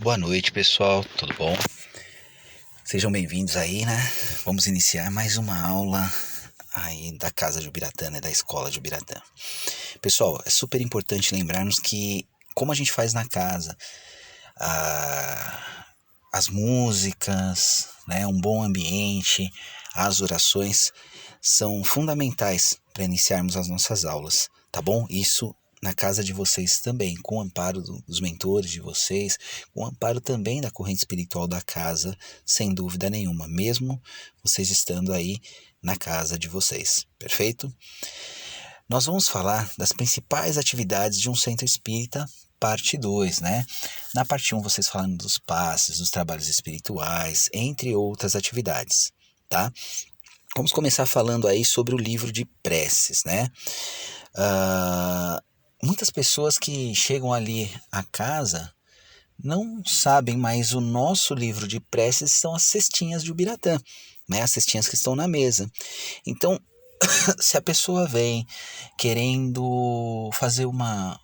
Boa noite, pessoal, tudo bom? Sejam bem-vindos aí, né? Vamos iniciar mais uma aula aí da Casa de Ubiratã, né? Da Escola de Ubiratã. Pessoal, é super importante lembrarmos que, como a gente faz na casa, as músicas, né? Um bom ambiente, as orações são fundamentais para iniciarmos as nossas aulas, tá bom? Isso na casa de vocês também, com o amparo dos mentores de vocês, com o amparo também da corrente espiritual da casa, sem dúvida nenhuma, mesmo vocês estando aí na casa de vocês, perfeito? Nós vamos falar das principais atividades de um centro espírita, parte 2, né? Na parte 1, vocês falando dos passes, dos trabalhos espirituais, entre outras atividades, tá? Vamos começar falando aí sobre o livro de preces, né? Muitas pessoas que chegam ali à casa não sabem, mas o nosso livro de preces são as cestinhas de Ubiratã, né? As cestinhas que estão na mesa. Então, se a pessoa vem querendo fazer uma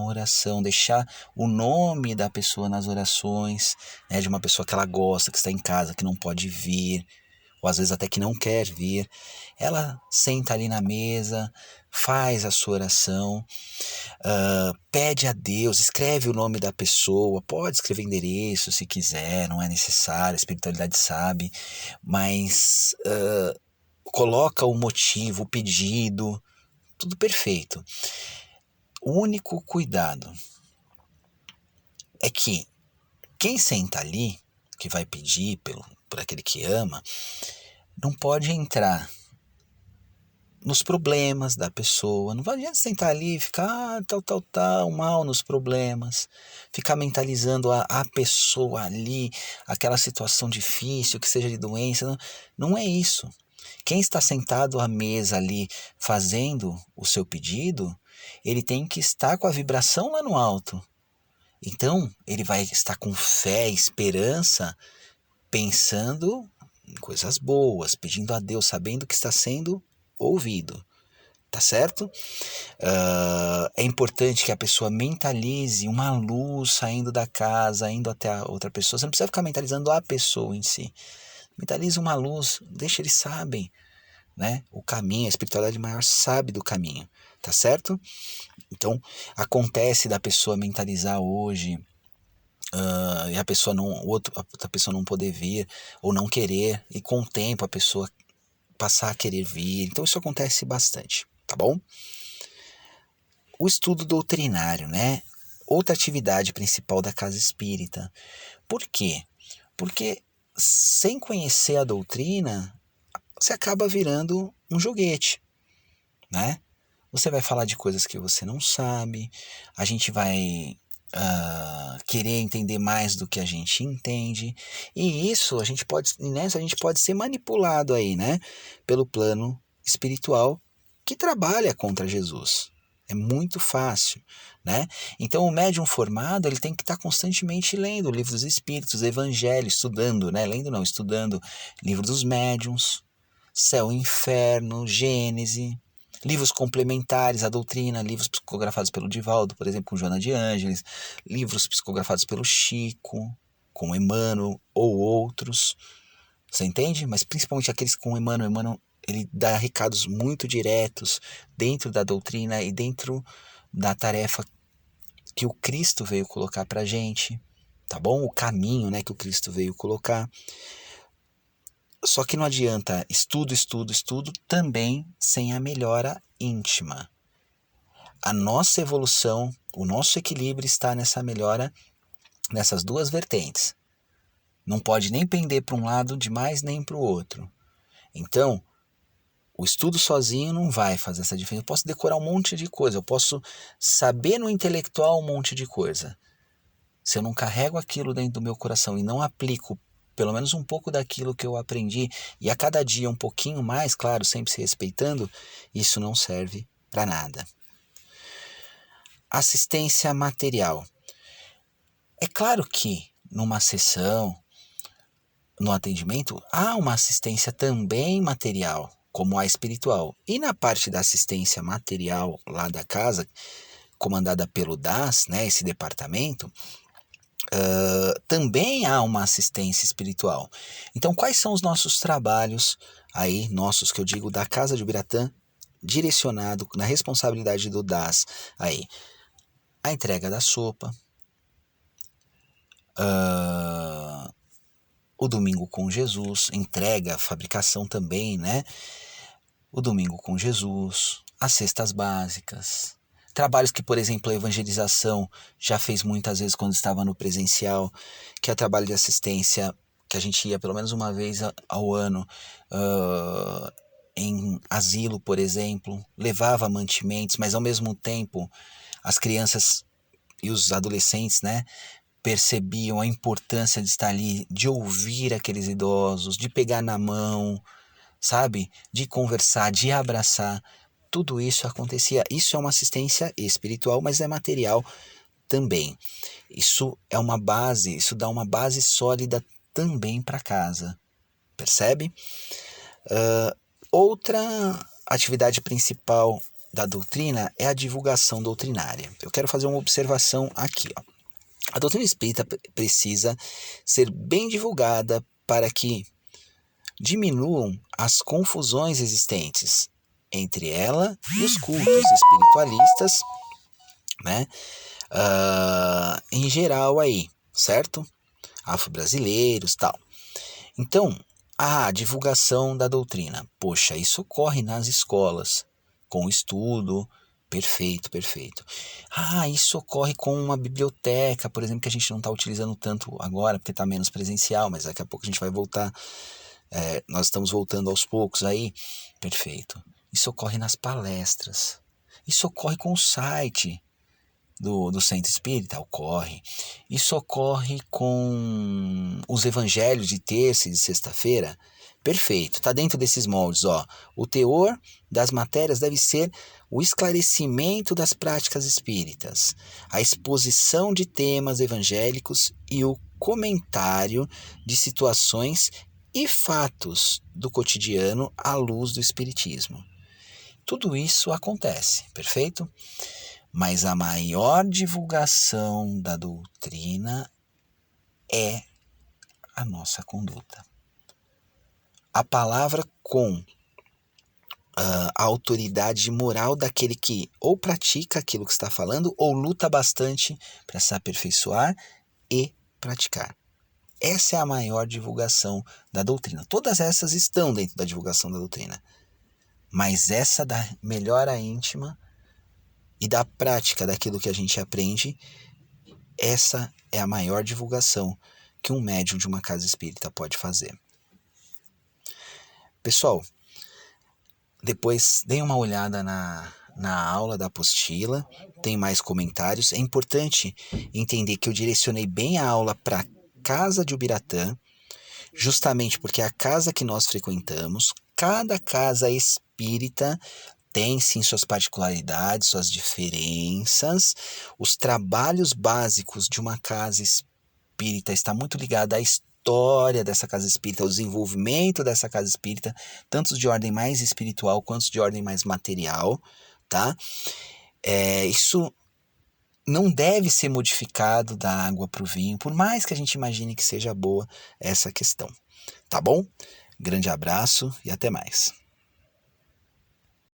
oração, deixar o nome da pessoa nas orações, né, de uma pessoa que ela gosta, que está em casa, que não pode vir, ou às vezes até que não quer vir, ela senta ali na mesa, faz a sua oração, pede a Deus, escreve o nome da pessoa, pode escrever endereço se quiser, não é necessário, a espiritualidade sabe, mas coloca o motivo, o pedido, tudo perfeito. O único cuidado é que quem senta ali, que vai pedir por aquele que ama, não pode entrar nos problemas da pessoa. Não adianta sentar ali e ficar tal, mal nos problemas, ficar mentalizando a pessoa ali, aquela situação difícil, que seja de doença. Não é isso. Quem está sentado à mesa ali fazendo o seu pedido, ele tem que estar com a vibração lá no alto. Então, ele vai estar com fé, esperança, pensando em coisas boas, pedindo a Deus, sabendo que está sendo ouvido. Tá certo? É importante que a pessoa mentalize uma luz saindo da casa, indo até a outra pessoa. Você não precisa ficar mentalizando a pessoa em si. Mentalize uma luz, deixa eles sabem, né? O caminho, a espiritualidade maior sabe do caminho, tá certo? Então, acontece da pessoa mentalizar hoje, e a pessoa não, outra pessoa não poder vir, ou não querer, e com o tempo a pessoa passar a querer vir. Então, isso acontece bastante, tá bom? O estudo doutrinário, né? Outra atividade principal da casa espírita. Por quê? Porque sem conhecer a doutrina, você acaba virando um joguete, né? Você vai falar de coisas que você não sabe, a gente vai querer entender mais do que a gente entende, e isso nessa a gente pode ser manipulado aí, né? Pelo plano espiritual que trabalha contra Jesus. É muito fácil, né? Então o médium formado, ele tem que estar constantemente lendo o livro dos Espíritos, o Evangelho, estudando, né? Lendo não, estudando livro dos médiuns, Céu e Inferno, Gênese, livros complementares à doutrina, livros psicografados pelo Divaldo, por exemplo, com Joana de Ângeles, livros psicografados pelo Chico, com Emmanuel ou outros, você entende? Mas principalmente aqueles com Emmanuel. Emmanuel, ele dá recados muito diretos dentro da doutrina e dentro da tarefa que o Cristo veio colocar pra gente, tá bom? O caminho, né, que o Cristo veio colocar. Só que não adianta estudo também sem a melhora íntima. A nossa evolução, o nosso equilíbrio está nessa melhora, nessas duas vertentes. Não pode nem pender para um lado demais nem para o outro. Então, o estudo sozinho não vai fazer essa diferença. Eu posso decorar um monte de coisa, eu posso saber no intelectual um monte de coisa. Se eu não carrego aquilo dentro do meu coração e não aplico pelo menos um pouco daquilo que eu aprendi, e a cada dia um pouquinho mais, claro, sempre se respeitando, isso não serve para nada. Assistência material. É claro que numa sessão, no atendimento, há uma assistência também material, como a espiritual. E na parte da assistência material lá da casa, comandada pelo DAS, né, esse departamento, também há uma assistência espiritual. Então, quais são os nossos trabalhos aí, nossos que eu digo, da Casa de Ubiratã, direcionado na responsabilidade do DAS aí? A entrega da sopa, o Domingo com Jesus, entrega, fabricação também, né? O Domingo com Jesus, as cestas básicas, trabalhos que, por exemplo, a evangelização já fez muitas vezes quando estava no presencial, que é trabalho de assistência, que a gente ia pelo menos uma vez ao ano em asilo, por exemplo, levava mantimentos, mas ao mesmo tempo as crianças e os adolescentes, né, percebiam a importância de estar ali, de ouvir aqueles idosos, de pegar na mão, sabe? De conversar, de abraçar. Tudo isso acontecia. Isso é uma assistência espiritual, mas é material também. Isso é uma base, isso dá uma base sólida também para casa. Percebe? Outra atividade principal da doutrina é a divulgação doutrinária. Eu quero fazer uma observação aqui, ó. A doutrina espírita precisa ser bem divulgada para que diminuam as confusões existentes entre ela e os cultos espiritualistas, né? Em geral aí, certo? Afro-brasileiros, tal. Então, a divulgação da doutrina. Poxa, isso ocorre nas escolas, com estudo. Perfeito, perfeito. Isso ocorre com uma biblioteca, por exemplo, que a gente não está utilizando tanto agora, porque está menos presencial, mas daqui a pouco a gente vai voltar. Nós estamos voltando aos poucos aí. Perfeito. Isso ocorre nas palestras. Isso ocorre com o site do Centro Espírita, ocorre. Isso ocorre com os evangelhos de terça e de sexta-feira. Perfeito, está dentro desses moldes. Ó. O teor das matérias deve ser o esclarecimento das práticas espíritas, a exposição de temas evangélicos e o comentário de situações e fatos do cotidiano à luz do espiritismo. Tudo isso acontece, perfeito? Mas a maior divulgação da doutrina é a nossa conduta. A palavra com a autoridade moral daquele que ou pratica aquilo que está falando ou luta bastante para se aperfeiçoar e praticar. Essa é a maior divulgação da doutrina. Todas essas estão dentro da divulgação da doutrina. Mas essa da melhora íntima e da prática daquilo que a gente aprende, essa é a maior divulgação que um médium de uma casa espírita pode fazer. Pessoal, depois deem uma olhada na aula da apostila, tem mais comentários. É importante entender que eu direcionei bem a aula para a Casa de Ubiratã, justamente porque é a casa que nós frequentamos. Cada casa espírita tem sim suas particularidades, suas diferenças. Os trabalhos básicos de uma casa espírita está muito ligado à história dessa casa espírita, ao desenvolvimento dessa casa espírita, tanto de ordem mais espiritual quanto de ordem mais material, tá? Isso não deve ser modificado da água para o vinho, por mais que a gente imagine que seja boa essa questão, tá bom? Grande abraço e até mais.